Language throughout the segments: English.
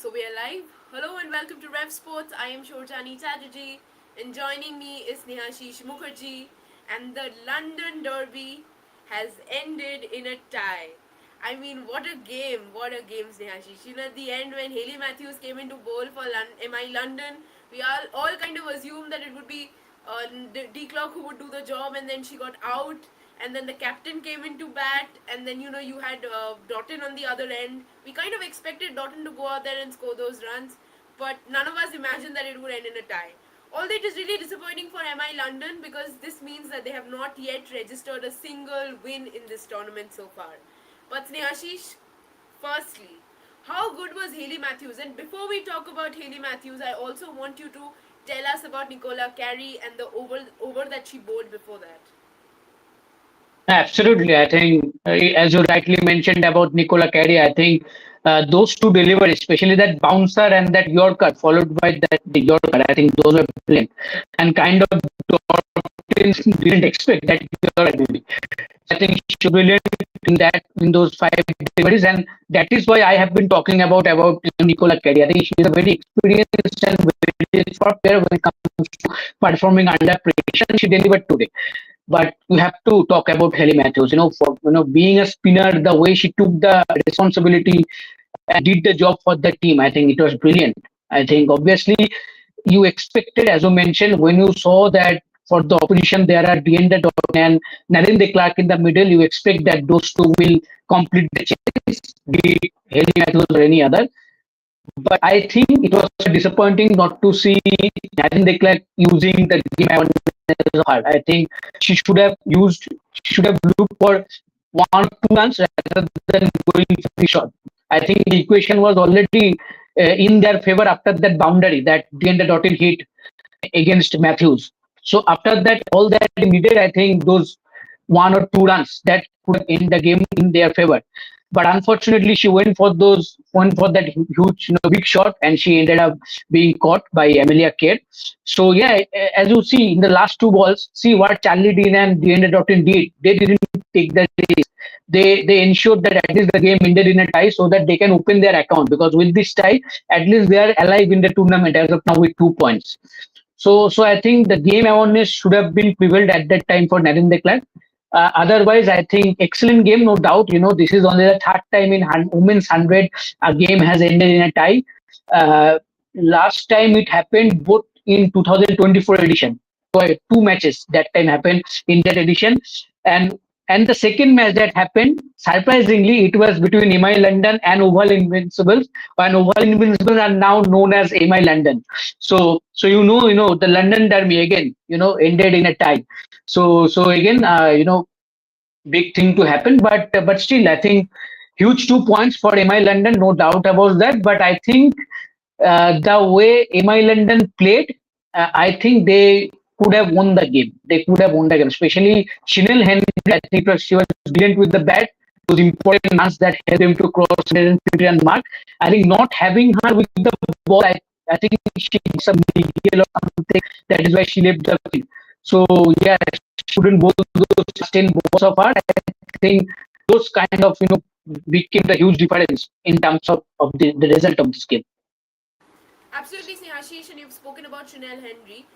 So we are live. Hello and welcome to Rev Sports. I am Shorjani Chatterjee, and joining me is Nehashish Mukherjee. And the London Derby has ended in a tie. I mean, what a game! What a game, Snehashish. At the end when Hayley Matthews came into bowl for MI London, we all kind of assumed that it would be D Clock who would do the job, and then she got out, and then the captain came into bat, and then you had Doughton on the other end. We kind of expected Doughton to go out there and score those runs, but none of us imagined that it would end in a tie. Although it is really disappointing for MI London because this means that they have not yet registered a single win in this tournament so far. But Snehashish, firstly, how good was Hayley Matthews? And before we talk about Hayley Matthews, I also want you to tell us about Nicola Carey and the over that she bowled before that. Absolutely. I think, as you rightly mentioned about Nicola Carey, I think those two delivered, especially that bouncer and that Yorker, followed by the Yorker, I think those were brilliant. And kind of didn't expect that Yorker maybe. I think she's brilliant in those five deliveries, and that is why I have been talking about Nicola Carey. I think she is a very experienced and very expert player when it comes to performing under pressure. And she delivered today. But we have to talk about Hayley Matthews. For being a spinner, the way she took the responsibility and did the job for the team, I think it was brilliant. I think obviously you expected, as you mentioned, when you saw that for the opposition there are Deandra Dawson and Narendra Clark in the middle, you expect that those two will complete the chase, be it Hayley Matthews or any other. But I think it was disappointing not to see Narendra Clark using the game as hard. I think she should have looked for 1 or 2 runs rather than going for the shot. I think the equation was already in their favor after that boundary that Deandra Dottin hit against Matthews. So after that, all that needed, I think those 1 or 2 runs that could end the game in their favor. But unfortunately, she went for that huge, big shot, and she ended up being caught by Amelia Kerr. So yeah, as you see in the last two balls, see what Charlie Dean and Deandra Dottin did. They didn't take the risk. They ensured that at least the game ended in a tie so that they can open their account, because with this tie, at least they are alive in the tournament as of now with 2 points. So I think the game awareness should have been prevailed at that time for Narendra Clark. Otherwise, I think excellent game, no doubt. This is only the third time in women's 100 a game has ended in a tie. Last time it happened both in 2024 edition. So, 2 matches that time happened in that edition, and the second match that happened, surprisingly, it was between MI London and Oval Invincibles, and Oval Invincibles are now known as MI London. So the London Derby again, ended in a tie. So again, big thing to happen, but still, I think huge 2 points for MI London, no doubt about that. But I think the way MI London played, I think they could have won the game. They could have won the game, especially Chanel Henry. I think she was brilliant with the bat. Those important runs that helped them to cross 150 run mark. I think not having her with the ball, I think she did some medial or something. That is why she left the field. So yeah, she couldn't bowl those 10 balls of her. I think those kind of became the huge difference in terms of the result of this game. Absolutely, Snehashish, and you've spoken about Chanel Henry.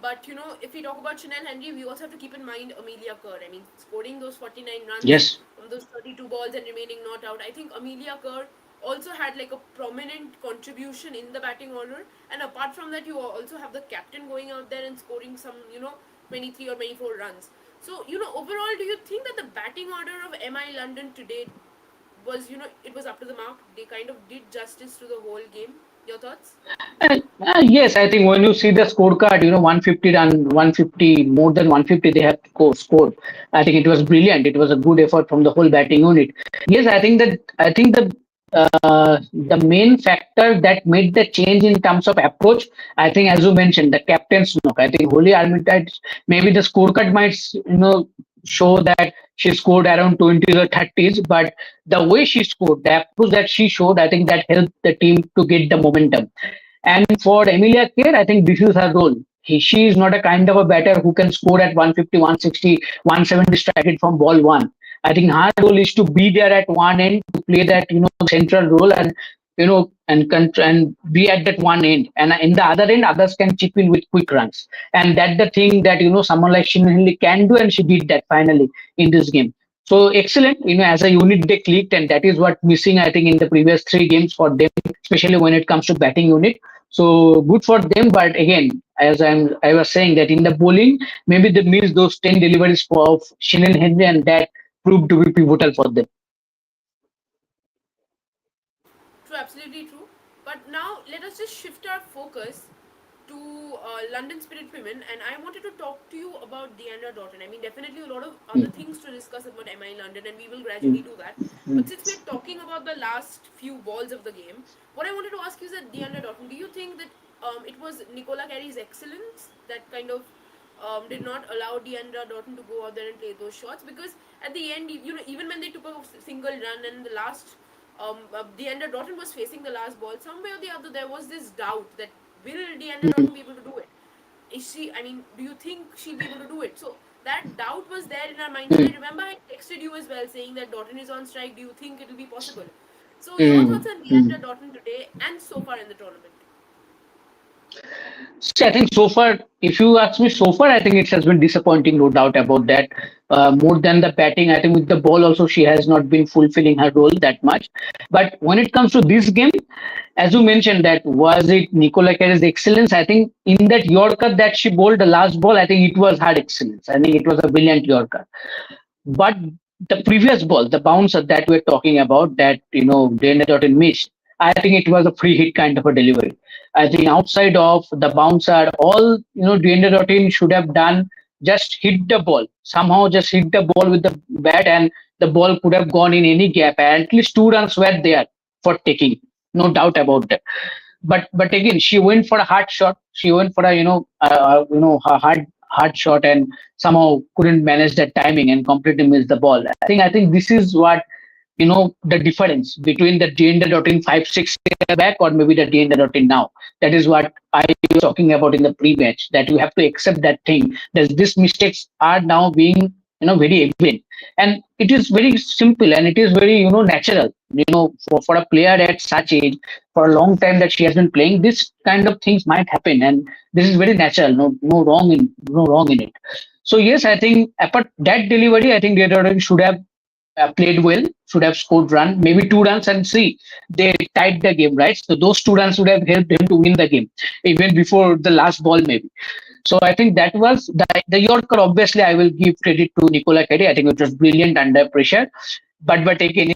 But if we talk about Chanel Henry, we also have to keep in mind Amelia Kerr. I mean, scoring those 49 runs Yes. from those 32 balls and remaining not out. I think Amelia Kerr also had like a prominent contribution in the batting order. And apart from that, you also have the captain going out there and scoring some, 23 or 24 runs. So, overall, do you think that the batting order of MI London today was, it was up to the mark? They kind of did justice to the whole game. Your thoughts? Yes, I think when you see the scorecard, 150 run, 150, more than 150 they have scored. I think it was brilliant. It was a good effort from the whole batting unit. Yes, I think the main factor that made the change in terms of approach, I think, as you mentioned, the captain's knock. I think Holly Armitage, maybe the scorecard might, show that she scored around 20s or 30s, but the way she scored, the approach that she showed, I think that helped the team to get the momentum. And for Emilia Kerr, I think this is her role. She is not a kind of a batter who can score at 150, 160, 170 strike it from ball one. I think her role is to be there at one end to play that central role, and and be at that one end, and in the other end, others can chip in with quick runs, and that the thing that someone like Shin Henley can do, and she did that finally in this game. So excellent, as a unit they clicked, and that is what missing, I think, in the previous three games for them, especially when it comes to batting unit. So good for them, but again, I was saying that in the bowling, maybe they missed those 10 deliveries for Shin Henry, and that proved to be pivotal for them. True, absolutely true. But now let us just shift our focus to London Spirit Women, and I wanted to talk to you about Deandra Doughton. I mean, definitely a lot of other things to discuss about MI London, and we will gradually do that. But since we're talking about the last few balls of the game, what I wanted to ask you is that Deandra Doughton, do you think that it was Nicola Carey's excellence that kind of did not allow Deandra Doughton to go out there and play those shots? Because at the end, even when they took a single run and the last Deandra Doughton was facing the last ball, somewhere or the other there was this doubt that will Deandra Doughton be able to do it? Is she? I mean, do you think she'll be able to do it? So that doubt was there in our minds. And I remember I texted you as well saying that Doughton is on strike. Do you think it will be possible? So your thoughts on Deandra Doughton today and so far in the tournament? See, I think so far, if you ask me so far, I think it has been disappointing, no doubt about that. More than the batting, I think with the ball also, she has not been fulfilling her role that much. But when it comes to this game, as you mentioned, that was it Nicola Carey's excellence. I think in that Yorker that she bowled the last ball, I think it was her excellence. I think it was a brilliant Yorker. But the previous ball, the bouncer that we're talking about, that Dana Jordan missed, I think it was a free hit kind of a delivery. I think outside of the bouncer, all Dana Jordan should have done just hit the ball somehow, just hit the ball with the bat, and the ball could have gone in any gap. And at least 2 runs were there for taking, no doubt about that. But again, she went for a hard shot. She went for a a hard shot, and somehow couldn't manage that timing and completely missed the ball. I think this is what the difference between the Deandra Doughton 5 6 years back, or maybe the Deandra Doughton now. That is what I was talking about in the pre-match. That you have to accept that thing. That these mistakes are now being very evident, and it is very simple, and it is very natural. For a player at such age, for a long time that she has been playing, this kind of things might happen, and this is very natural. No wrong in it. So yes, I think apart that delivery, I think Deandra should have played well, should have scored run, maybe 2 runs, and see, they tied the game, right? So those 2 runs would have helped him to win the game, even before the last ball, maybe. So I think that was the Yorker. Obviously, I will give credit to Nicola Carey. I think it was brilliant under pressure. But again,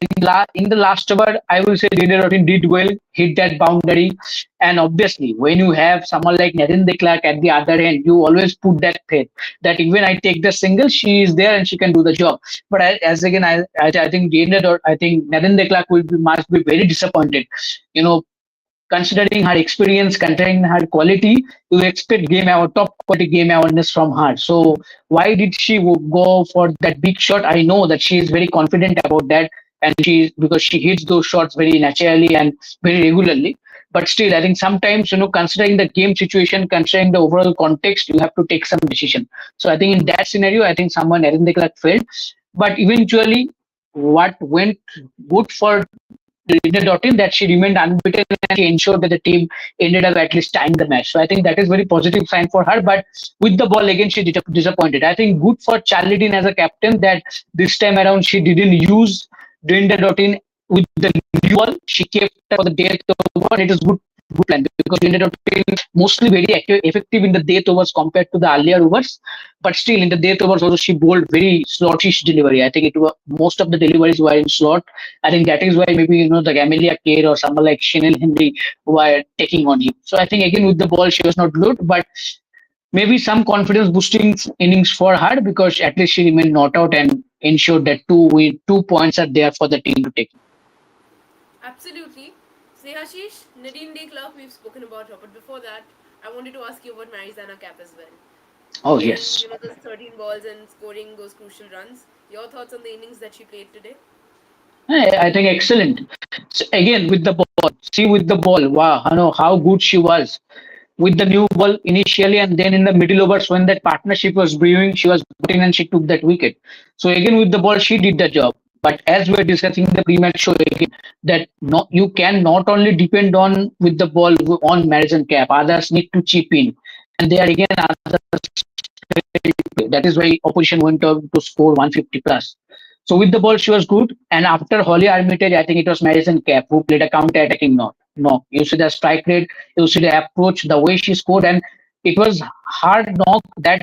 in the last over, I will say Dana Rotin did well, hit that boundary, and obviously, when you have someone like Nathan De Klerk at the other end, you always put that faith that even I take the single, she is there and she can do the job. But as again, I think I think Nathan De Klerk must be very disappointed. You know, considering her experience, considering her quality, you expect top quality game awareness from her. So why did she go for that big shot? I know that she is very confident about that, and because she hits those shots very naturally and very regularly. But still, I think sometimes considering the game situation, considering the overall context, you have to take some decision. So I think in that scenario, I think someone Erin De Klerk failed, but eventually, what went good for Linda Dottin, that she remained unbeaten and she ensured that the team ended up at least tying the match. So I think that is very positive sign for her. But with the ball again, she disappointed. I think good for Charlie Dean as a captain that this time around she didn't use Linda Dottin with the new ball. She kept her for the death over, and it is good plan because Linda Dottin mostly very effective in the death overs compared to the earlier overs. But still, in the death overs also she bowled very slotish delivery. I think it was most of the deliveries were in slot. I think that is why maybe the Amelia Kerr or someone like Chanel Henry were taking on him. So I think again with the ball she was not good, but maybe some confidence boosting innings for her because at least she remained not out and ensured that 2 points are there for the team to take. Absolutely. Snehashish, Nadine De Klerk, we've spoken about her, but before that, I wanted to ask you about Marizana Cap as well. Oh Playing, yes. those 13 balls and scoring those crucial runs. Your thoughts on the innings that she played today? I think excellent. So again with the ball, see with the ball, wow, how good she was with the new ball initially, and then in the middle overs when that partnership was brewing, she was put in and she took that wicket. So again with the ball, she did the job. But as we're discussing in the pre-match show again, that not you can not only depend on with the ball on Madison Cap, others need to chip in, and there again others. That is why opposition went on to score 150 plus. So with the ball, she was good. And after Holly Armitage, I think it was Madison Cap who played a counter-attacking knock. No, you see the strike rate, you see the approach, the way she scored, and it was hard knock that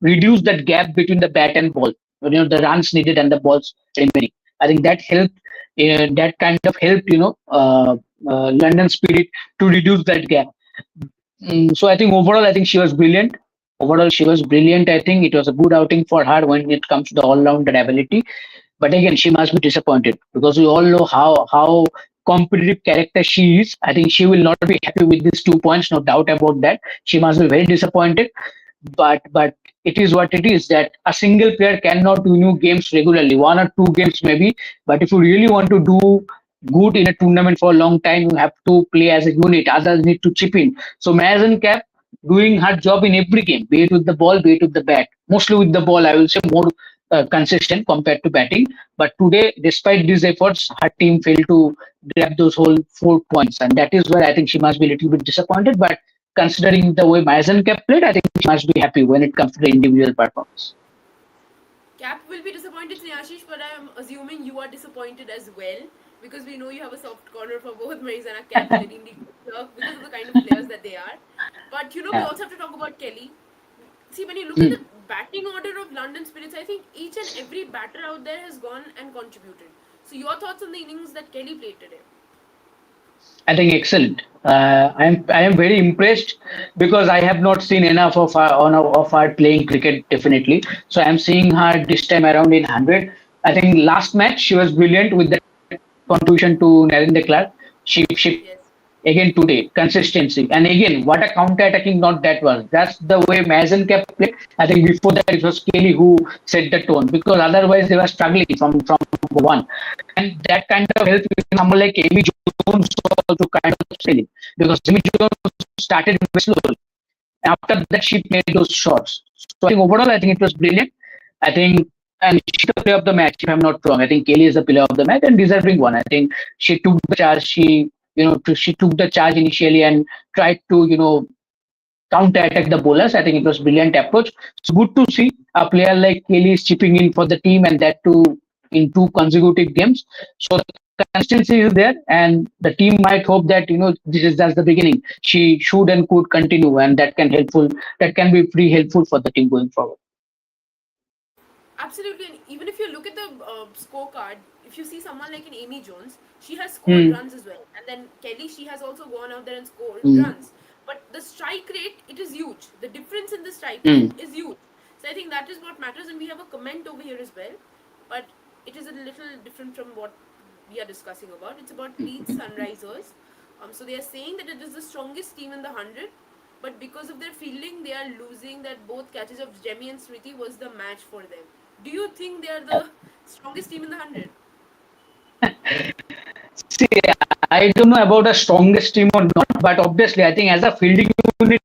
reduced that gap between the bat and ball. The runs needed and the balls remaining. I think that helped. That kind of helped. London Spirit to reduce that gap. So I think overall, I think she was brilliant. Overall, she was brilliant. I think it was a good outing for her when it comes to the all-rounder ability. But again, she must be disappointed because we all know how competitive character she is. I think she will not be happy with these 2 points, no doubt about that. She must be very disappointed. But it is what it is that a single player cannot win you games regularly, 1 or 2 games maybe. But if you really want to do good in a tournament for a long time, you have to play as a unit. Others need to chip in. So Madison Cap doing her job in every game, be it with the ball, be it with the bat. Mostly with the ball, I will say more consistent compared to batting. But today, despite these efforts, her team failed to grab those whole 4 points, and that is where I think she must be a little bit disappointed. But considering the way Madison Cap played, I think she must be happy when it comes to the individual performance. Cap will be disappointed, Snehashish, but I'm assuming you are disappointed as well because we know you have a soft corner for both Marizana Cap and Indy Clark because of the kind of players that they are. But we Yeah. also have to talk about Kelly. See, when you look at Hmm. the batting order of London Spirits, I think each and every batter out there has gone and contributed. So, your thoughts on the innings that Kelly played today? I think excellent. I am very impressed because I have not seen enough of her playing cricket definitely. So I am seeing her this time around in 100. I think last match she was brilliant with the contribution to Narendra Clark. She Yes. again today consistency and again what a counter attacking not that was. That's the way Mason kept played. I think before that it was Kelly who set the tone because otherwise they were struggling from number one, and that kind of helped someone like Amy Jones also kind of steady because Amy Jones started very slowly. After that, she made those shots. So I think overall, I think it was brilliant. I think, and she's the player of the match, if I'm not wrong. I think Kelly is the player of the match and deserving one. I think she took the charge. She took the charge initially and tried to, counter attack the bowlers. I think it was brilliant approach. It's good to see a player like Kelly is chipping in for the team and that too in 2 consecutive games. So the consistency is there, and the team might hope that this is just the beginning. She should and could continue, and that can be pretty helpful for the team going forward. Absolutely, and even if you look at the scorecard, if you see someone like an Amy Jones, she has scored Hmm. runs as well, and then Kelly, she has also gone out there and scored Hmm. runs. But the strike rate, it is huge. The difference in the strike rate Hmm. is huge. So I think that is what matters, and we have a comment over here as well, but it is a little different from what we are discussing about. It's about Leeds Sunrisers. So they are saying that it is the strongest team in the 100, but because of their fielding, they are losing that both catches of Jemmy and Smriti was the match for them. Do you think they are the strongest team in the 100? See, I don't know about the strongest team or not, but obviously, I think as a fielding unit,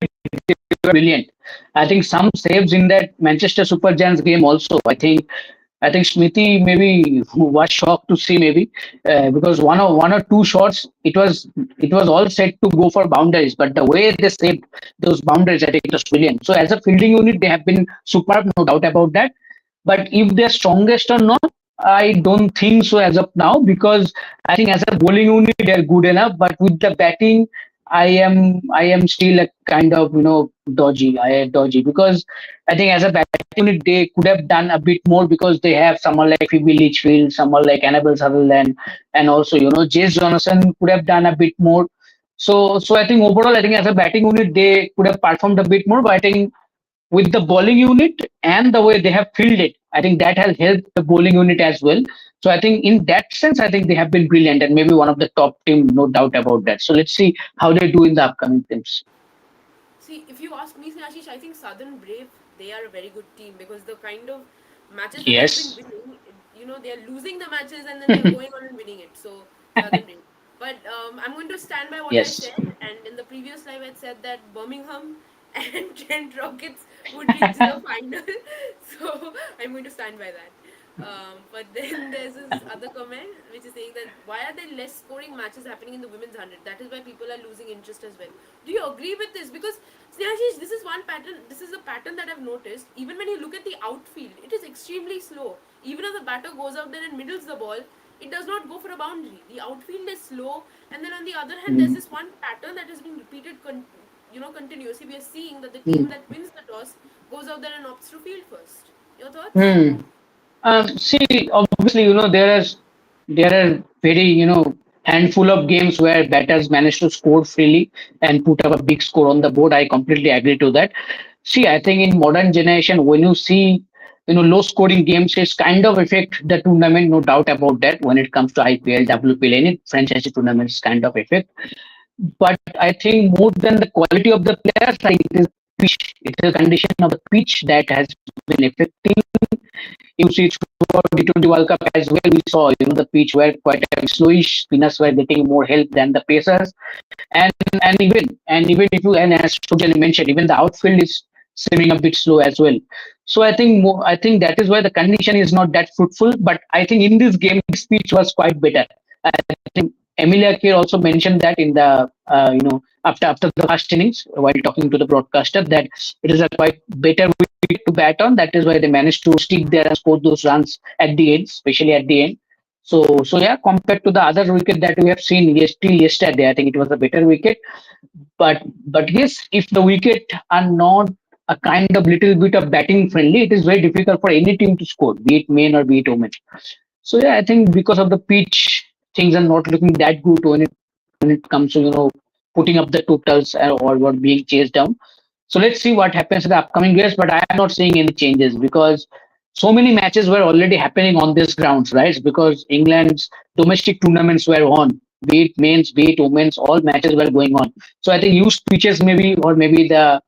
they were brilliant. I think some saves in that Manchester Super Giants game also. I think Smithy maybe was shocked to see maybe because one or two shots it was all set to go for boundaries, but the way they saved those boundaries, I think it was brilliant. So as a fielding unit, they have been superb, no doubt about that. But if they're strongest or not, I don't think so as of now because I think as a bowling unit they're good enough. But with the batting, I am still a kind of dodgy because I think as a batting unit they could have done a bit more because they have someone like Phoebe Litchfield, someone like Annabelle Sutherland, and also Jace Jonathan could have done a bit more. So I think overall I think as a batting unit they could have performed a bit more. But I think with the bowling unit and the way they have fielded, I think that has helped the bowling unit as well. So I think in that sense, I think they have been brilliant and maybe one of the top team, no doubt about that. So let's see how they do in the upcoming games. See, if you ask me, Ashish, I think Southern Brave, they are a very good team because the kind of matches that they've been Yes. winning, they are losing the matches and then they're going on and winning it. So, Southern Brave. But I'm going to stand by what I Yes. said. And in the previous live, I said that Birmingham and Kent Rockets would reach the final. So, I'm going to stand by that. But then there's this other comment which is saying that why are there less scoring matches happening in the women's 100? That is why people are losing interest as well. Do you agree with this? Because Snehashish, this is one pattern. This is a pattern that I've noticed. Even when you look at the outfield, it is extremely slow. Even if the batter goes out there and middles the ball, it does not go for a boundary. The outfield is slow, and then on the other hand, there's Mm, this one pattern that has been repeated, continuously. We are seeing that the team mm, that wins the toss goes out there and opts to field first. Your thoughts? mm. See, obviously, there are very, handful of games where batters manage to score freely and put up a big score on the board. I completely agree to that. See, I think in modern generation, when you see, low scoring games, it's kind of affect the tournament, no doubt about that. When it comes to IPL, WPL, any franchise tournaments, kind of affect. But I think more than the quality of the players, I think it is pitch. It is a condition of the pitch that has been affecting. You see throughout T20 World Cup as well, we saw the pitch were quite slowish. Spinners were getting more help than the pacers, and even if you, and as Sujan mentioned, even the outfield is seeming a bit slow as well. So I think that is why the condition is not that fruitful. But I think in this game, this pitch was quite better. I think Emilia Kerr also mentioned that in the after the first innings while talking to the broadcaster that it is a quite better wicket to bat on. That is why they managed to stick there and score those runs at the end, especially at the end. So yeah, compared to the other wicket that we have seen till yesterday, I think it was a better wicket. But yes, if the wicket are not a kind of little bit of batting friendly, it is very difficult for any team to score, be it men or be it women. So yeah, I think because of the pitch, things are not looking that good when it comes to putting up the totals or what being chased down. So let's see what happens in the upcoming years. But I am not seeing any changes because so many matches were already happening on these grounds, right? Because England's domestic tournaments were on, be it men's, be it women's, all matches were going on. So I think used pitches maybe, or maybe the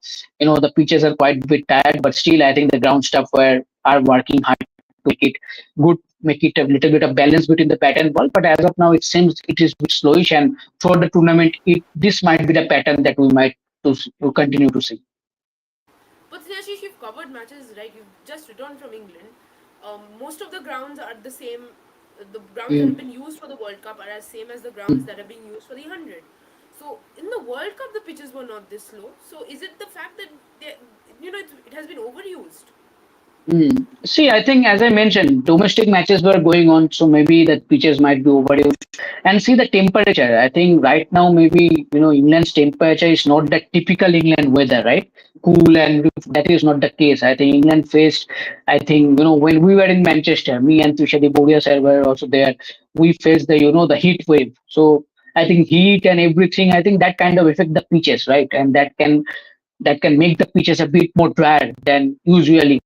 pitches are quite a bit tired, but still I think the ground stuff are working hard to make it good, make it a little bit of balance between the bat and ball. But as of now, it seems it is a bit slowish, and for the tournament, this might be the pattern that we might to continue to see. But Snehashish, you've covered matches, right? You've just returned from England. Most of the grounds are the same. The grounds that have Mm. been used for the World Cup are as same as the grounds that are being used for the 100. So in the World Cup, the pitches were not this slow. So is it the fact that it has been overused? Mm. See, I think as I mentioned, domestic matches were going on, so maybe the pitches might be overused. And see the temperature. I think right now maybe England's temperature is not the typical England weather, right? Cool, and that is not the case. I think England faced. I think when we were in Manchester, me and Tushadi Bodia sir were also there. We faced the heat wave. So I think heat and everything. I think that kind of affect the pitches, right? And that can make the pitches a bit more drier than usually.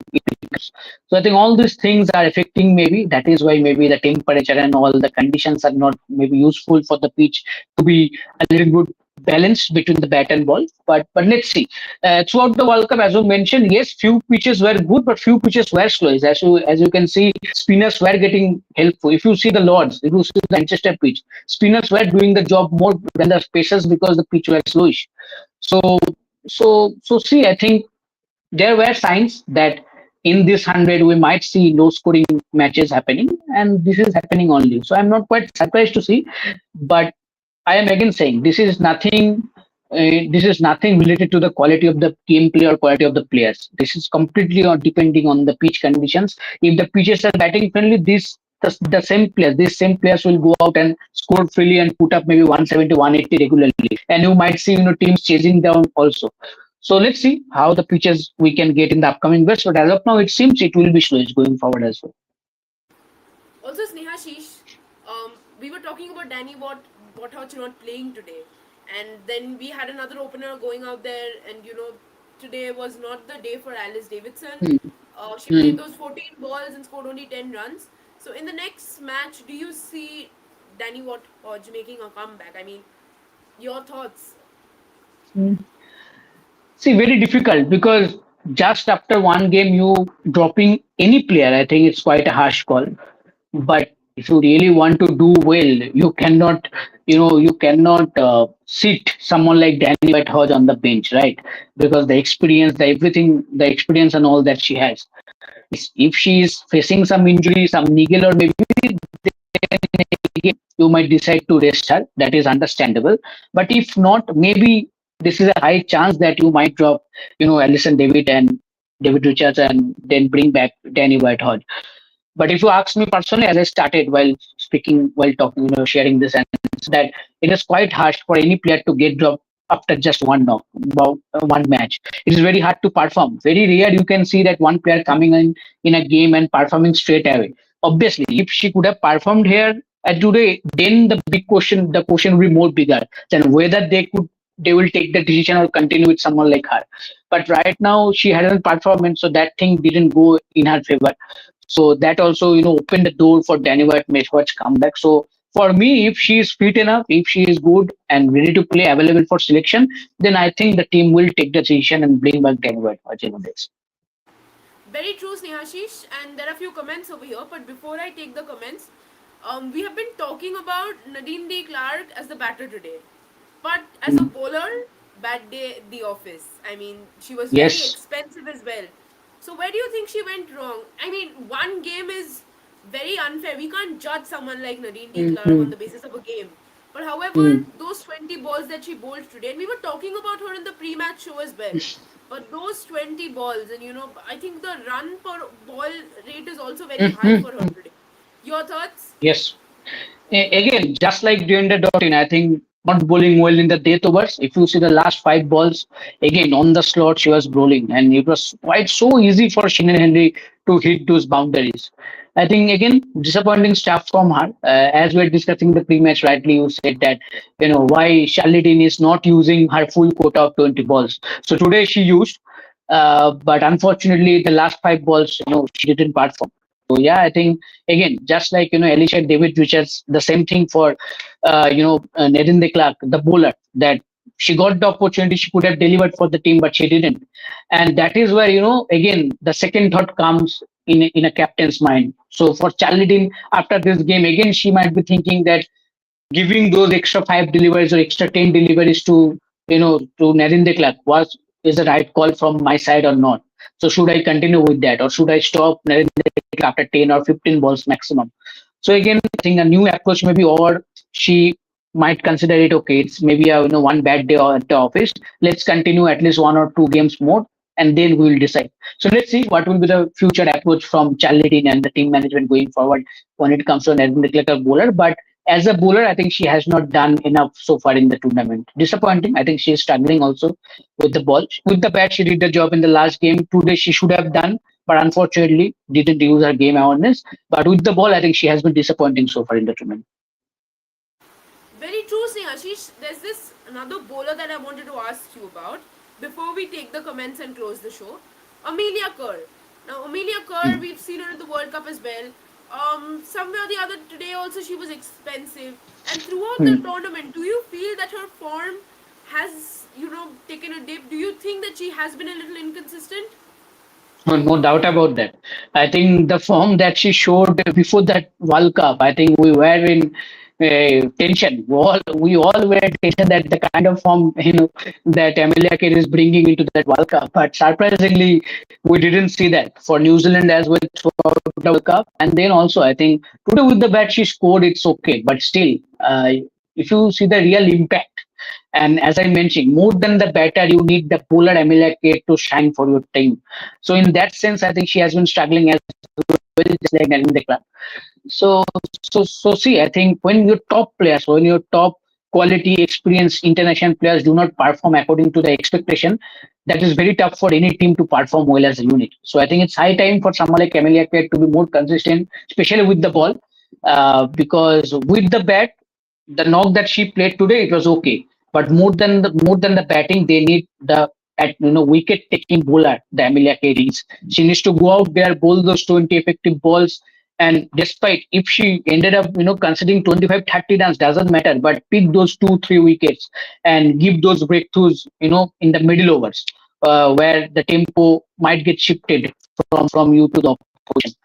So I think all these things are affecting, maybe that is why maybe the temperature and all the conditions are not maybe useful for the pitch to be a little bit balanced between the bat and ball. But let's see. Throughout the World Cup, as you mentioned, yes, few pitches were good, but few pitches were slow. As you can see, spinners were getting helpful. If you see the Lords, if you see the Manchester pitch, spinners were doing the job more than the pacers because the pitch was slowish. So so see, I think there were signs that in this 100 we might see low scoring matches happening, and this is happening only. So I'm not quite surprised to see, but I am again saying this is nothing related to the quality of the gameplay or quality of the players. This is completely on depending on the pitch conditions. If the pitches are batting friendly, these same players will go out and score freely and put up maybe 170, 180 regularly, and you might see teams chasing down also. So let's see how the pitches we can get in the upcoming weeks. But as of now, it seems it will be slow going forward as well. Also, Snehashish, we were talking about Danny Wathodge not playing today, and then we had another opener going out there, and today was not the day for Alice Davidson. Hmm. She played Hmm. those 14 balls and scored only 10 runs. So in the next match, do you see Danny Wathodge making a comeback? I mean, your thoughts? Hmm. See, very difficult because just after one game, you dropping any player, I think it's quite a harsh call. But If you really want to do well, you cannot sit someone like Danny White Hodge on the bench, right? Because the experience, the everything, the experience and all that she has. If she is facing some injury, some niggle, or maybe you might decide to rest her. That is understandable. But if not, maybe this is a high chance that you might drop, Alison David and David Richards, and then bring back Danny White Hodge. But if you ask me personally, as I started while speaking, while talking, sharing this, and that it is quite harsh for any player to get dropped after just one knock, one match. It is very hard to perform. Very rare you can see that one player coming in a game and performing straight away. Obviously, if she could have performed here today, then the question will be more bigger than whether they will take the decision or continue with someone like her. But right now she hadn't performed, so that thing didn't go in her favor. So that also, opened the door for Danny White Meshwat's comeback. So for me, if she is fit enough, if she is good and ready to play, available for selection, then I think the team will take the decision and bring back Danny White this. Very true, Snehashish. And there are a few comments over here. But before I take the comments, we have been talking about Nadine D. Clark as the batter today. But as a Mm. bowler, bad day at the office. I mean, she was very Yes. expensive as well. So where do you think she went wrong? I mean, one game is very unfair. We can't judge someone like Nadine D. Clark on Mhm. the basis of a game. But however, Mm. those 20 balls that she bowled today, and we were talking about her in the pre-match show as well. But those 20 balls, and I think the run per ball rate is also very high Mhm. for her today. Your thoughts? Yes. Again, just like Deandre Doughton, I think not bowling well in the death overs. If you see the last five balls, again on the slot she was bowling, and it was quite so easy for Shannon Henry to hit those boundaries. I think again disappointing stuff from her. As we're discussing the pre-match, rightly you said that why Charlie Dean is not using her full quota of 20 balls. So today she used, but unfortunately the last five balls, she didn't perform. So yeah, I think again, just like Alicia David Richards, the same thing for Nadine de Clark, the bowler, that she got the opportunity, she could have delivered for the team, but she didn't. And that is where, again, the second thought comes in a captain's mind. So for Charlie Dean, after this game, again, she might be thinking that giving those extra five deliveries or extra 10 deliveries to Narendra Clark is the right call from my side or not. So should I continue with that, or should I stop Narendra Clark after 10 or 15 balls maximum? So again, I think a new approach maybe, or she might consider it okay. It's maybe a one bad day at the office. Let's continue at least one or two games more, and then we will decide. So let's see what will be the future approach from Charlie Dean and the team management going forward when it comes to Narendra Clark, a bowler. But as a bowler, I think she has not done enough so far in the tournament. Disappointing. I think she is struggling also with the ball. With the bat, she did the job in the last game. Today, she should have done, but unfortunately, didn't use her game awareness. But with the ball, I think she has been disappointing so far in the tournament. Very true, Ashish. There's this another bowler that I wanted to ask you about before we take the comments and close the show. Amelia Kerr. Now, Amelia Kerr, Mm. we've seen her in the World Cup as well. Somewhere or the other today also she was expensive. And throughout the Mm. tournament, do you feel that her form has, taken a dip? Do you think that she has been a little inconsistent? No doubt about that. I think the form that she showed before that World Cup, I think we were in tension. We all were in tension that the kind of form that Amelia Kerr is bringing into that World Cup. But surprisingly, we didn't see that for New Zealand as well throughout the World Cup. And then also, I think today with the bat she scored, it's okay. But still, if you see the real impact. And as I mentioned, more than the batter, you need the bowler Amelia Kerr to shine for your team. So in that sense, I think she has been struggling as well, just like Narendra Clark. So, so see, I think when your top players, when your top quality, experienced international players do not perform according to the expectation, that is very tough for any team to perform well as a unit. So I think it's high time for someone like Amelia Kerr to be more consistent, especially with the ball, because with the bat, the knock that she played today, it was okay. But more than the batting, they need the at wicket taking bowler, the Amelia Kerr is. She needs to go out there, bowl those 20 effective balls. And despite if she ended up, considering 25, 30 runs, doesn't matter, but pick those 2, 3 wickets and give those breakthroughs, in the middle overs, where the tempo might get shifted from you to the opposition.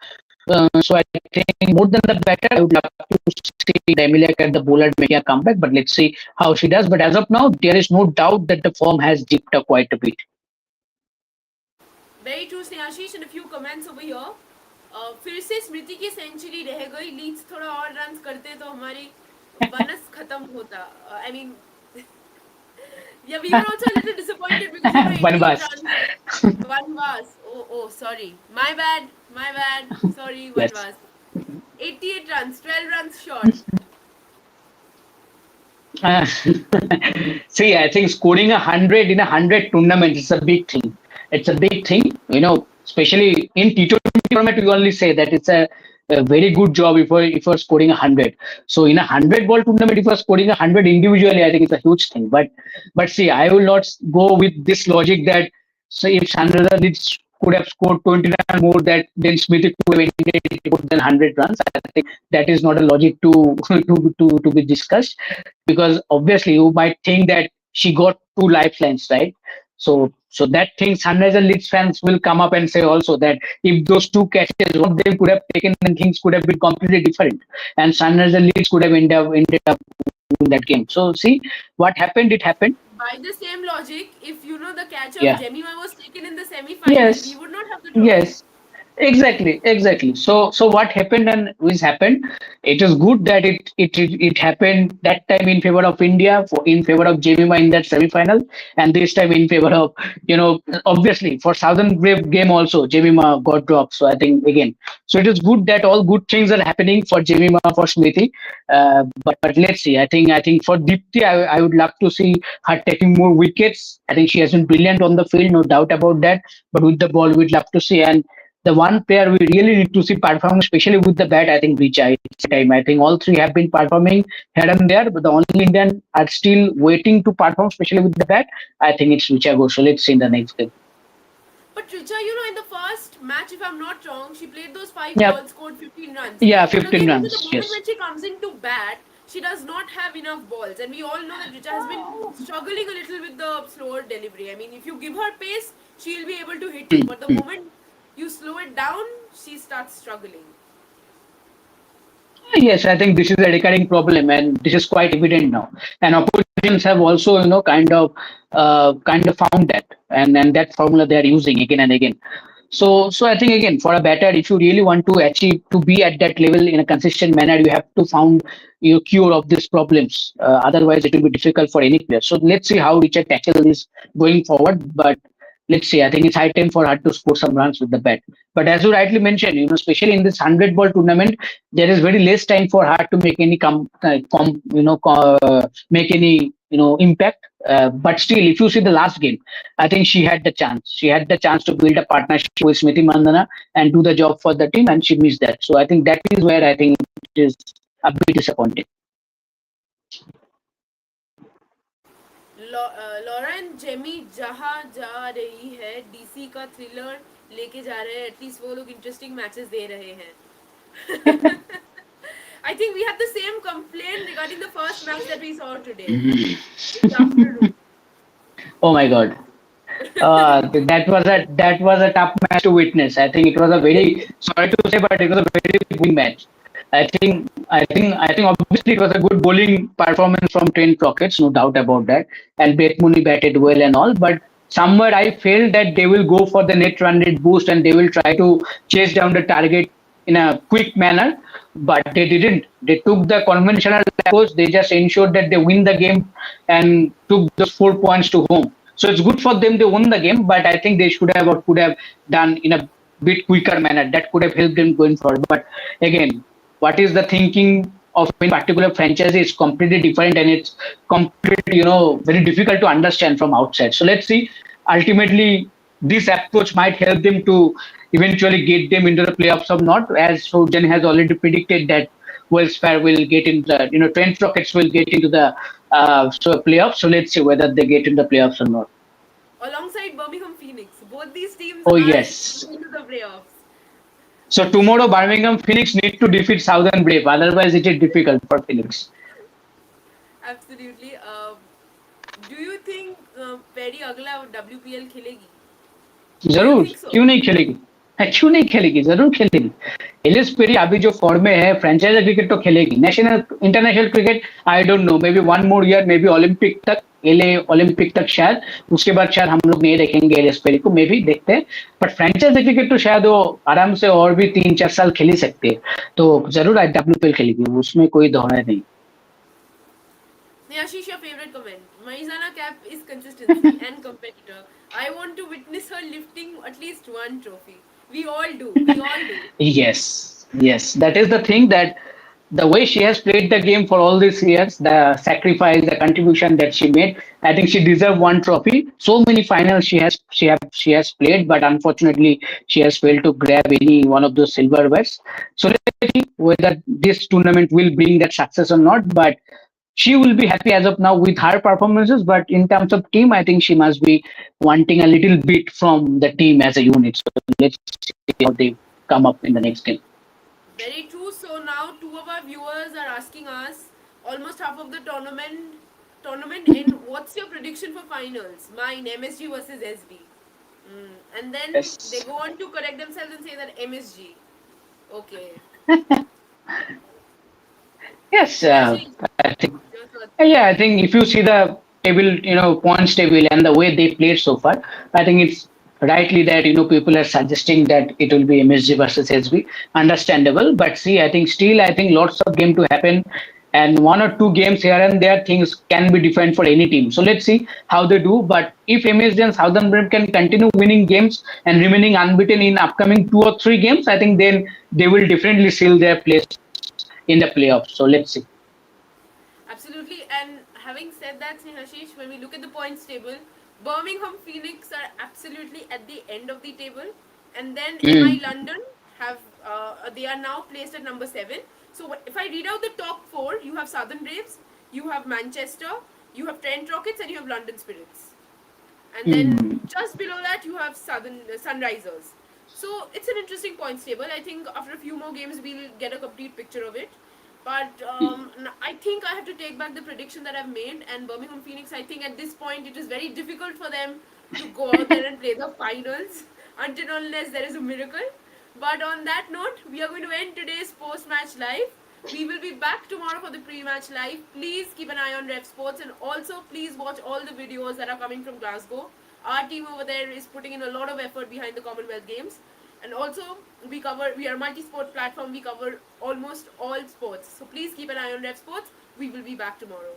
So I think more than the better, I would love to see Emilia at the bowler making a comeback, but let's see how she does. But as of now, there is no doubt that the form has dipped up quite a bit. Very true, Snehashish. And a few comments over here. फिर से स्मृति की century रह गई. Leeds थोड़ा और run करते तो हमारी बनस खत्म होता. I mean, yeah, we were also a little disappointed because 88 Banvas. runs. One was. Oh, sorry. My bad. Sorry, one Yes. was. 88 runs, 12 runs short. Uh, See, I think scoring 100 in 100 tournaments is a big thing. It's a big thing, especially in T20 format. We only say that it's a very good job if you're scoring 100. So in a 100 ball tournament, if you're scoring 100 individually, I think it's a huge thing. But see, I will not go with this logic that say if Sandra Leeds could have scored 29 more that then Smith could have ended more than 100 runs. I think that is not a logic to to be discussed, because obviously you might think that she got two lifelines, right? So that thing, Sunrise and Leeds fans will come up and say also that if those two catches, one of them could have taken, then things could have been completely different, and Sunrise and Leeds could have ended up in that game. So see what happened. It happened. By the same logic, if the catch of Yeah. Jemima was taken in the semi-final, we Yes. would not have the trophy. Yes. Exactly. So what happened and which happened? It is good that it happened that time in favor of India, in favor of Jemima in that semi-final, and this time in favor of, obviously for Southern Brave game also Jemima got dropped. So I think again, so it is good that all good things are happening for Jemima, for Smriti. But let's see. I think for Dipti, I would love to see her taking more wickets. I think she has been brilliant on the field, no doubt about that. But with the ball, we'd love to see. And the one player we really need to see perform, especially with the bat, I think Richa. It's time. I think all three have been performing here and there, but the only Indian are still waiting to perform, especially with the bat. I think it's Richa Ghosh. So let's see in the next game. But Richa, in the first match, if I'm not wrong, she played those five Yeah, balls, scored 15 runs. yeah, But 15 again, the runs. moment Yes. when she comes into bat, she does not have enough balls. And we all know that Richa has been struggling a little with the slower delivery. I mean, if you give her pace, she'll be able to hit you. But the moment you slow it down, she starts struggling. Yes, I think this is a recurring problem, and this is quite evident now. And oppositions have also, kind of found that, and that formula they are using again and again. So I think again for a batter, if you really want to achieve to be at that level in a consistent manner, you have to found your cure of these problems. Otherwise, it will be difficult for any player. So let's see how Richard tackles this going forward. But let's see. I think it's high time for her to score some runs with the bat. But as you rightly mentioned, especially in this 100-ball tournament, there is very less time for her to make any make any impact. But still, if you see the last game, I think she had the chance. She had the chance to build a partnership with Smriti Mandana and do the job for the team, and she missed that. So I think that is where I think it is a bit disappointing. Lauren Jamie जहाँ जा रही है DC का thriller लेके जा रहे हैं at least वो लोग इंटरेस्टिंग मैचेस दे रहे हैं I think we had the same complaint regarding the first match that we saw today this afternoon. Oh my God. That was a tough match to witness. I think it was a very, sorry to say, but it was a very boring match. I think obviously it was a good bowling performance from Trent Crockett, no doubt about that. And Beth Mooney batted well and all, but somewhere I felt that they will go for the net run rate boost and they will try to chase down the target in a quick manner, but they didn't. They took the conventional approach. They just ensured that they win the game and took those 4 points to home. So it's good for them. They won the game, but I think they should have or could have done in a bit quicker manner. That could have helped them going forward. But again, what is the thinking of any particular franchise is completely different, and it's completely, very difficult to understand from outside. So let's see. Ultimately, this approach might help them to eventually get them into the playoffs or not, as Sojan has already predicted that Wellspire will get into the, Trent Rockets will get into the playoffs. So let's see whether they get into the playoffs or not. Alongside Birmingham Phoenix, both these teams Oh are yes. into the playoffs. So tomorrow Birmingham Phoenix need to defeat Southern Brave. Otherwise, it is difficult for Phoenix. Absolutely. Do you think Perry अगला WPL खेलेगी? Do you जरूर think so? क्यों नहीं खेलेगी क्यों नहीं खेलेगी, जरूर खेलेगी। एलिस पेरी अभी जो फॉर्म में है, फ्रेंचाइजी क्रिकेट तो खेलेगी, national international cricket I don't know, may be one more year, may be Olympic तक, एले ओलंपिक तक शायद, उसके बाद शायद हम लोग नहीं देखेंगे एलिस पेरी को, मे बी देखते हैं। बट फ्रेंचाइजी क्रिकेट तो शायद वो आराम से और भी 3-4 साल खेल ही सकती है, तो जरूर आई डब्ल्यूपीएल खेलेगी, उसमें कोई दोहराए नहीं। Yashish, your favorite comment. Marizana Cap is consistency and competitor. I want to witness her lifting at least one trophy. We all do. We all do. Yes, yes, that is the thing, that the way she has played the game for all these years, the sacrifice, the contribution that she made, I think she deserves one trophy. So many finals she has played, but unfortunately she has failed to grab any one of those silverwares. So let's see whether this tournament will bring that success or not. But she will be happy as of now with her performances. But in terms of team, I think she must be wanting a little bit from the team as a unit. So let's see how they come up in the next game. Very true. So now two of our viewers are asking us almost half of the tournament in what's your prediction for finals? Mine MSG versus SB. And then they Yes. go on to correct themselves and say that MSG. Okay. Yes, Snehashi, I think. your thoughts. Yeah, I think if you see the table, points table and the way they played so far, I think it's rightly that people are suggesting that it will be MSG versus SB. Understandable, but see, I think still, I think lots of game to happen, and one or two games here and there, things can be different for any team. So let's see how they do. But if MSG and Southern Brim can continue winning games and remaining unbeaten in upcoming 2 or 3 games, I think then they will definitely seal their place in the playoffs. So let's see. Absolutely. And having said that, Snehashish, when we look at the points table, Birmingham Phoenix are absolutely at the end of the table. And then MI Mm. London have they are now placed at number 7. So if I read out the top 4, you have Southern Braves, you have Manchester, you have Trent Rockets, and you have London Spirits. And then Mm. just below that you have Southern Sunrisers. So it's an interesting points table. I think after a few more games we'll get a complete picture of it. But I think I have to take back the prediction that I've made. And Birmingham Phoenix, I think at this point it is very difficult for them to go out there and play the finals until unless there is a miracle. But on that note, we are going to end today's post-match live. We will be back tomorrow for the pre-match live. Please keep an eye on Rev Sports, and also please watch all the videos that are coming from Glasgow. Our team over there is putting in a lot of effort behind the Commonwealth Games. And also we are a multi-sport platform. We cover almost all sports. So please keep an eye on Rev Sports. We will be back tomorrow.